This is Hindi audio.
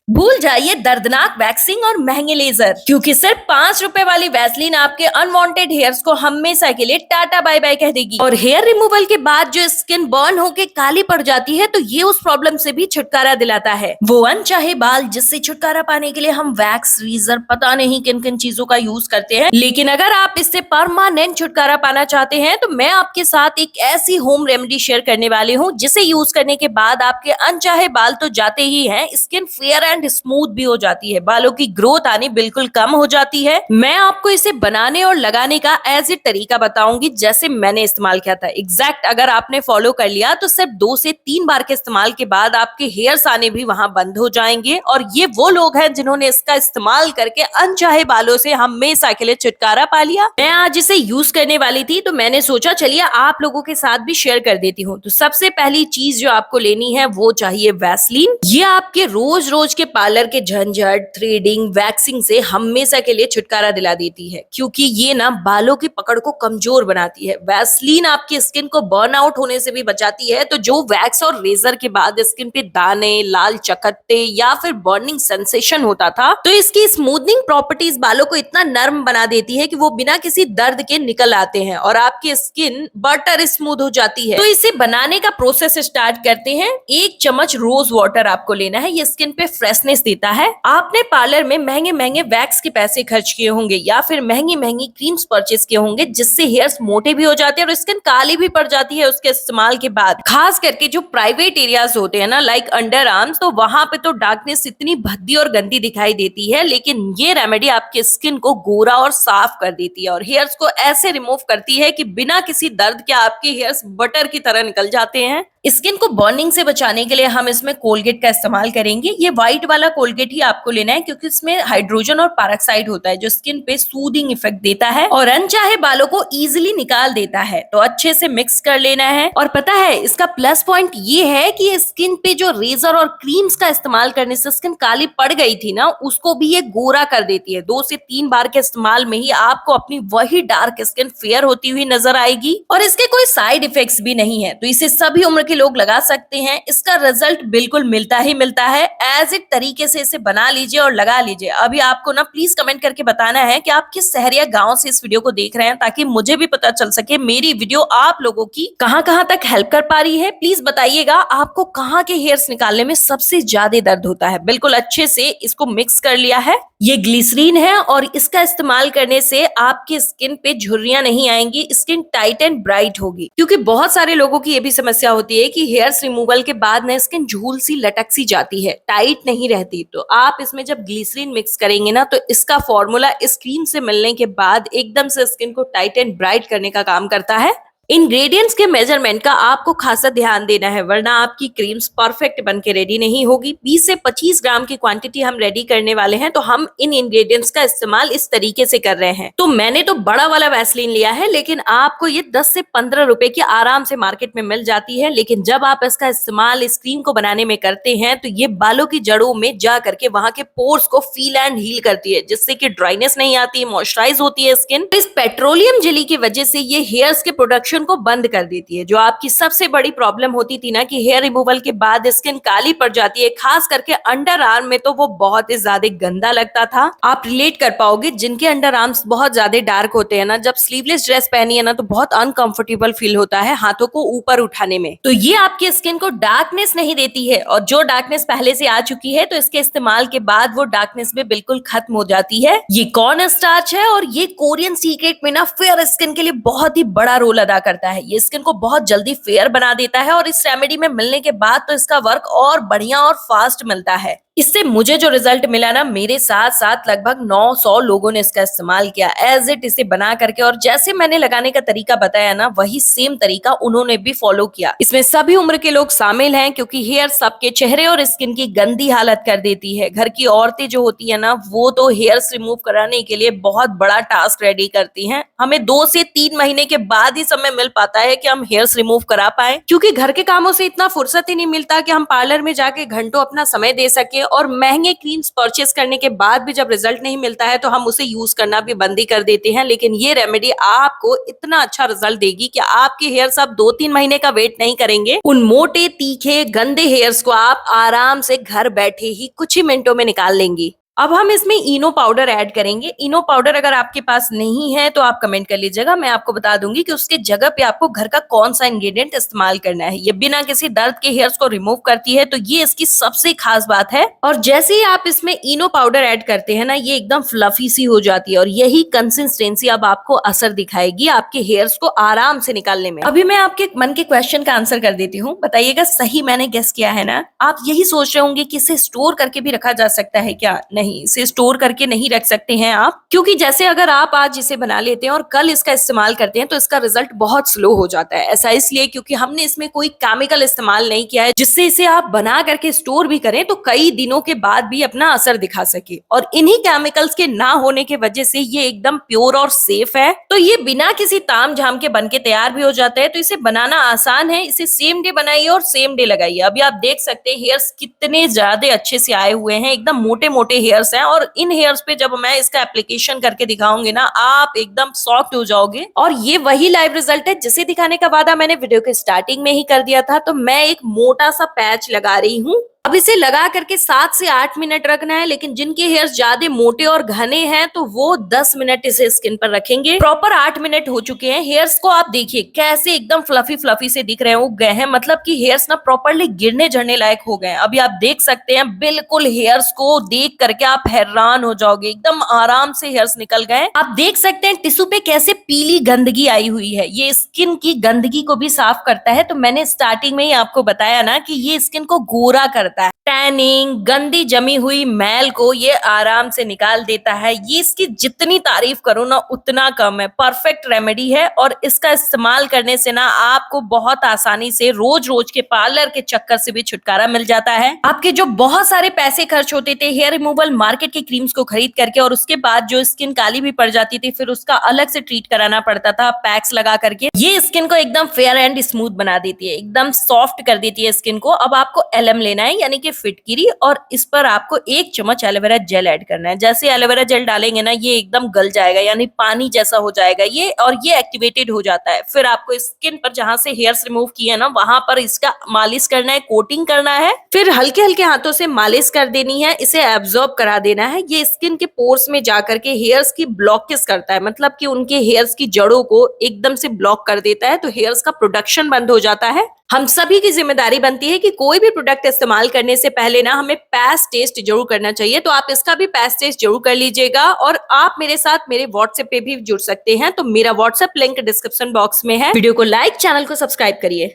भूल जाइए दर्दनाक वैक्सिंग और महंगे लेजर, क्योंकि सिर्फ 5 रुपए वाली वैसलीन आपके अनवांटेड हेयर्स को हमेशा के लिए टाटा बाय बाय कह देगी। और हेयर रिमूवल के बाद जो स्किन बर्न होके काली पड़ जाती है, तो ये उस प्रॉब्लम से भी छुटकारा दिलाता है। वो अनचाहे बाल जिससे छुटकारा पाने के लिए हम वैक्स, रीजर, पता नहीं किन किन चीजों का यूज करते हैं, लेकिन अगर आप इससे परमानेंट छुटकारा पाना चाहते हैं तो मैं आपके साथ एक ऐसी होम रेमेडी शेयर करने वाली हूँ जिसे यूज करने के बाद आपके अनचाहे बाल तो जाते ही हैं, स्किन फेयर एंड स्मूथ भी हो जाती है, बालों की ग्रोथ आनी बिल्कुल कम हो जाती है। मैं आपको इसे बनाने और लगाने का एज ए तरीका बताऊंगी जैसे मैंने इस्तेमाल किया था। एग्जैक्ट अगर आपने फॉलो कर लिया तो सिर्फ 2 से 3 बार के इस्तेमाल के बाद आपके हेयर्स आने भी वहां बंद हो जाएंगे। और ये वो लोग हैं जिन्होंने इसका इस्तेमाल करके अनचाहे बालों से हमेशा के लिए छुटकारा पा लिया। मैं आज इसे यूज करने वाली थी तो मैंने सोचा चलिए आप लोगों के साथ भी शेयर कर देती हूँ। तो सबसे पहली चीज जो आपको लेनी है वो चाहिए वैसलीन। ये आपके रोज रोज के पार्लर के झंझट, थ्रेडिंग, वैक्सिंग से हमेशा के लिए छुटकारा दिला देती है, क्योंकि ये ना बालों की पकड़ को कमजोर बनाती है। वैसलीन आपकी स्किन को बर्न आउट होने से भी बचाती है। तो जो वैक्स और रेजर के बाद स्किन पे दाने, लाल चकत्ते या फिर बर्निंग सेंसेशन होता था, तो इसकी स्मूथनिंग प्रॉपर्टीज बालों को इतना नर्म बना देती है कि वो बिना किसी दर्द के निकल आते हैं और आपकी स्किन बटर स्मूथ हो जाती है। तो इसे बनाने का प्रोसेस स्टार्ट करते हैं। 1 चम्मच रोज वाटर आपको लेना है, ये स्किन पे फ्रेशनेस देता है। आपने पार्लर में महंगे महंगे वैक्स के पैसे खर्च किए होंगे या फिर महंगी महंगी क्रीम्स परचेज किए होंगे जिससे हेयर्स मोटे भी हो जाते हैं और स्किन काली भी पड़ जाती है उसके इस्तेमाल के बाद। खास करके जो प्राइवेट एरियाज होते हैं ना, लाइक अंडर आर्म्स, तो वहां पे तो डार्कनेस इतनी भद्दी और गंदी दिखाई देती है, लेकिन ये रेमेडी आपके स्किन को गोरा और साफ कर देती है और हेयर्स को ऐसे रिमूव करती है कि बिना किसी दर्द के आपके हेयर्स बटर की तरह निकल जाते हैं। स्किन को बर्निंग से बचाने के लिए हम इसमें कोलगेट का इस्तेमाल करेंगे। ये व्हाइट वाला कोलगेट ही आपको लेना है, क्योंकि इसमें हाइड्रोजन और पैरोक्साइड होता है जो स्किन पे सूदिंग इफेक्ट देता है और अनचाहे बालों को इजीली निकाल देता है। तो अच्छे से मिक्स कर लेना है। और पता है इसका प्लस पॉइंट ये है कि स्किन पे जो रेजर और क्रीम्स का इस्तेमाल करने से स्किन काली पड़ गई थी ना, उसको भी ये गोरा कर देती है। 2 से 3 बार के इस्तेमाल में ही आपको अपनी वही डार्क स्किन फेयर होती हुई नजर आएगी। और इसके कोई साइड इफेक्ट्स भी नहीं है, तो इसे सभी उम्र के लोग लगा सकते हैं। इसका रिजल्ट बिल्कुल मिलता ही मिलता है। एज इट तरीके से इसे बना लीजिए और लगा लीजिए। अभी आपको ना प्लीज कमेंट करके बताना है कि आप किस शहर या गांव से इस वीडियो को देख रहे हैं, ताकि मुझे भी पता चल सके मेरी वीडियो आप लोगों की कहां कहां तक हेल्प कर पा रही है। प्लीज बताइएगा आपको कहां के हेयर्स निकालने में सबसे ज्यादा दर्द होता है। बिल्कुल अच्छे से इसको मिक्स कर लिया है। ये ग्लिसरीन है और इसका इस्तेमाल करने से आपकी स्किन पे झुर्रियां नहीं आएंगी, स्किन टाइट एंड ब्राइट होगी। क्योंकि बहुत सारे लोगों की ये भी समस्या होती है कि हेयर्स रिमूवल के बाद ना स्किन झूल सी लटक सी जाती है, टाइट नहीं रहती। तो आप इसमें जब ग्लिसरीन मिक्स करेंगे ना, तो इसका फॉर्मूला इस क्रीम से मिलने के बाद एकदम से स्किन को टाइट एंड ब्राइट करने का काम करता है। इंग्रेडिएंट्स के मेजरमेंट का आपको खासा ध्यान देना है, वरना आपकी क्रीम्स परफेक्ट बन के रेडी नहीं होगी। 20 से 25 ग्राम की क्वांटिटी हम रेडी करने वाले हैं, तो हम इन इंग्रेडिएंट्स का इस्तेमाल इस तरीके से कर रहे हैं। तो मैंने तो बड़ा वाला वैसलीन लिया है, लेकिन आपको ये 10 से 15 रुपए की आराम से मार्केट में मिल जाती है। लेकिन जब आप इसका इस्तेमाल इस क्रीम को बनाने में करते हैं, तो ये बालों की जड़ों में जा करके वहां के पोर्स को फील एंड हील करती है, जिससे कि ड्राइनेस नहीं आती, मॉइस्चराइज होती है स्किन। इस पेट्रोलियम जेली की वजह से ये हेयर्स के प्रोडक्शन को बंद कर देती है। जो आपकी सबसे बड़ी प्रॉब्लम होती थी ना कि हेयर रिमूवल के बाद स्किन काली पड़ जाती है, खास करके अंडर आर्म में, तो वो बहुत ही ज्यादा गंदा लगता था। आप रिलेट कर पाओगे, जिनके अंडर आर्म्स बहुत ज्यादा डार्क होते हैं ना, जब स्लीवलेस ड्रेस पहनी है ना, तो बहुत अनकंफर्टेबल फील होता है हाथों को ऊपर उठाने में। तो ये आपकी स्किन को डार्कनेस नहीं देती है, और जो डार्कनेस पहले से आ चुकी है तो इसके इस्तेमाल के बाद वो डार्कनेस भी बिल्कुल खत्म हो जाती है। ये कॉर्न स्टार्च है और ये कोरियन सीक्रेट में ना फेयर स्किन के लिए बहुत ही बड़ा रोल अदा करता है। ये स्किन को बहुत जल्दी फेयर बना देता है और इस रेमेडी में मिलने के बाद तो इसका वर्क और बढ़िया और फास्ट मिलता है। इससे मुझे जो रिजल्ट मिला ना, मेरे साथ साथ लगभग 900 लोगों ने इसका इस्तेमाल किया एज इट, इसे बना करके। और जैसे मैंने लगाने का तरीका बताया ना, वही सेम तरीका उन्होंने भी फॉलो किया। इसमें सभी उम्र के लोग शामिल हैं, क्योंकि हेयर सबके चेहरे और स्किन की गंदी हालत कर देती है। घर की औरतें जो होती है ना, वो तो हेयर्स रिमूव कराने के लिए बहुत बड़ा टास्क रेडी करती हैं। हमें 2 से 3 महीने के बाद ही समय मिल पाता है कि हम हेयर्स रिमूव करा पाए, क्योंकि घर के कामों से इतना फुर्सत ही नहीं मिलता कि हम पार्लर में जाके घंटों अपना समय दे सके और महंगे क्रीम्स परचेस करने के बाद भी जब रिजल्ट नहीं मिलता है तो हम उसे यूज करना भी बंद ही कर देते हैं, लेकिन ये रेमेडी आपको इतना अच्छा रिजल्ट देगी कि आपके हेयर्स अब 2-3 महीने का वेट नहीं करेंगे। उन मोटे, तीखे, गंदे हेयर्स को आप आराम से घर बैठे ही कुछ ही मिनटों में निकाल लेंगी। अब हम इसमें इनो पाउडर ऐड करेंगे। इनो पाउडर अगर आपके पास नहीं है तो आप कमेंट कर लीजिएगा, मैं आपको बता दूंगी कि उसके जगह पे आपको घर का कौन सा इंग्रेडिएंट इस्तेमाल करना है। ये बिना किसी दर्द के हेयर्स को रिमूव करती है, तो ये इसकी सबसे खास बात है। और जैसे ही आप इसमें इनो पाउडर ऐड करते हैं ना, ये एकदम फ्लफी सी हो जाती है और यही कंसिस्टेंसी अब आपको असर दिखाएगी आपके हेयर्स को आराम से निकालने में। अभी मैं आपके मन के क्वेश्चन का आंसर कर देती हूँ, बताइएगा सही मैंने गेस किया है ना? आप यही सोच रहे होंगे कि इसे स्टोर करके भी रखा जा सकता है क्या? नहीं, इसे स्टोर करके नहीं रख सकते हैं आप, क्योंकि जैसे अगर आप आज इसे बना लेते हैं और कल इसका इस्तेमाल करते हैं तो इसका रिजल्ट बहुत स्लो हो जाता है। ऐसा इसलिए क्योंकि हमने इसमें कोई केमिकल इस्तेमाल नहीं किया है जिससे इसे आप बना करके स्टोर भी करें तो कई दिनों के बाद भी अपना असर दिखा सके। और इन्हीं केमिकल्स के ना होने की वजह से ये एकदम प्योर और सेफ है। तो ये बिना किसी ताम झाम के बन के तैयार भी हो जाता है। तो इसे बनाना आसान है, इसे सेम डे बनाइए और सेम डे लगाइए। अभी आप देख सकते हैं हेयर्स कितने ज्यादा अच्छे से आए हुए हैं, एकदम मोटे मोटे हेयर्स हैं। और इन हेयर्स पे जब मैं इसका एप्लीकेशन करके दिखाऊंगी ना, आप एकदम शॉक्ड हो जाओगे। और ये वही लाइव रिजल्ट है जिसे दिखाने का वादा मैंने वीडियो के स्टार्टिंग में ही कर दिया था। तो मैं एक मोटा सा पैच लगा रही हूँ। अब इसे लगा करके 7 से 8 मिनट रखना है, लेकिन जिनके हेयर्स ज्यादा मोटे और घने हैं तो वो 10 मिनट इसे स्किन पर रखेंगे। प्रॉपर 8 मिनट हो चुके हैं। हेयर्स को आप देखिए कैसे एकदम फ्लफी फ्लफी से दिख रहे हैं, उग गए हैं, मतलब कि हेयर्स ना प्रॉपरली गिरने झड़ने लायक हो गए हैं। अभी आप देख सकते हैं, बिल्कुल हेयर्स को देख करके आप हैरान हो जाओगे, एकदम आराम से हेयर्स निकल गए। आप देख सकते हैं टिश्यू पे कैसे पीली गंदगी आई हुई है, ये स्किन की गंदगी को भी साफ करता है। तो मैंने स्टार्टिंग में ही आपको बताया ना कि ये स्किन को गोरा करता है, टैनिंग, गंदी जमी हुई मैल को ये आराम से निकाल देता है। ये इसकी जितनी तारीफ करो ना उतना कम है। परफेक्ट रेमेडी है और इसका इस्तेमाल करने से ना आपको बहुत आसानी से रोज रोज के पार्लर के चक्कर से भी छुटकारा मिल जाता है। आपके जो बहुत सारे पैसे खर्च होते थे हेयर रिमूवल मार्केट की क्रीम्स को खरीद करके, और उसके बाद जो स्किन काली भी पड़ जाती थी, फिर उसका अलग से ट्रीट कराना पड़ता था पैक्स लगा करके, ये स्किन को एकदम फेयर एंड स्मूथ बना देती है, एकदम सॉफ्ट कर देती है स्किन को। अब आपको LM लेना है, यानी कि फिटकिरी, और इस पर आपको 1 चम्मच एलोवेरा जेल ऐड करना है। जैसे एलोवेरा जेल डालेंगे ना, ये एकदम गल जाएगा, यानी पानी जैसा हो जाएगा ये, और ये एक्टिवेटेड हो जाता है। फिर आपको स्किन पर जहां से हेयर्स रिमूव किए ना, वहां पर इसका मालिश करना है, कोटिंग करना है, फिर हल्के हल्के हाथों से मालिश कर देनी है, इसे एब्जॉर्ब करा देना है। ये स्किन के पोर्स में जाकर के हेयर्स की ब्लॉकेज करता है, मतलब कि उनके हेयर्स की जड़ों को एकदम से ब्लॉक कर देता है, तो हेयर्स का प्रोडक्शन बंद हो जाता है। हम सभी की जिम्मेदारी बनती है कि कोई भी प्रोडक्ट इस्तेमाल करने से पहले ना हमें पैच टेस्ट जरूर करना चाहिए। तो आप इसका भी पैच टेस्ट जरूर कर लीजिएगा। और आप मेरे साथ मेरे व्हाट्सएप पे भी जुड़ सकते हैं, तो मेरा व्हाट्सएप लिंक डिस्क्रिप्शन बॉक्स में है। वीडियो को लाइक, चैनल को सब्सक्राइब करिए।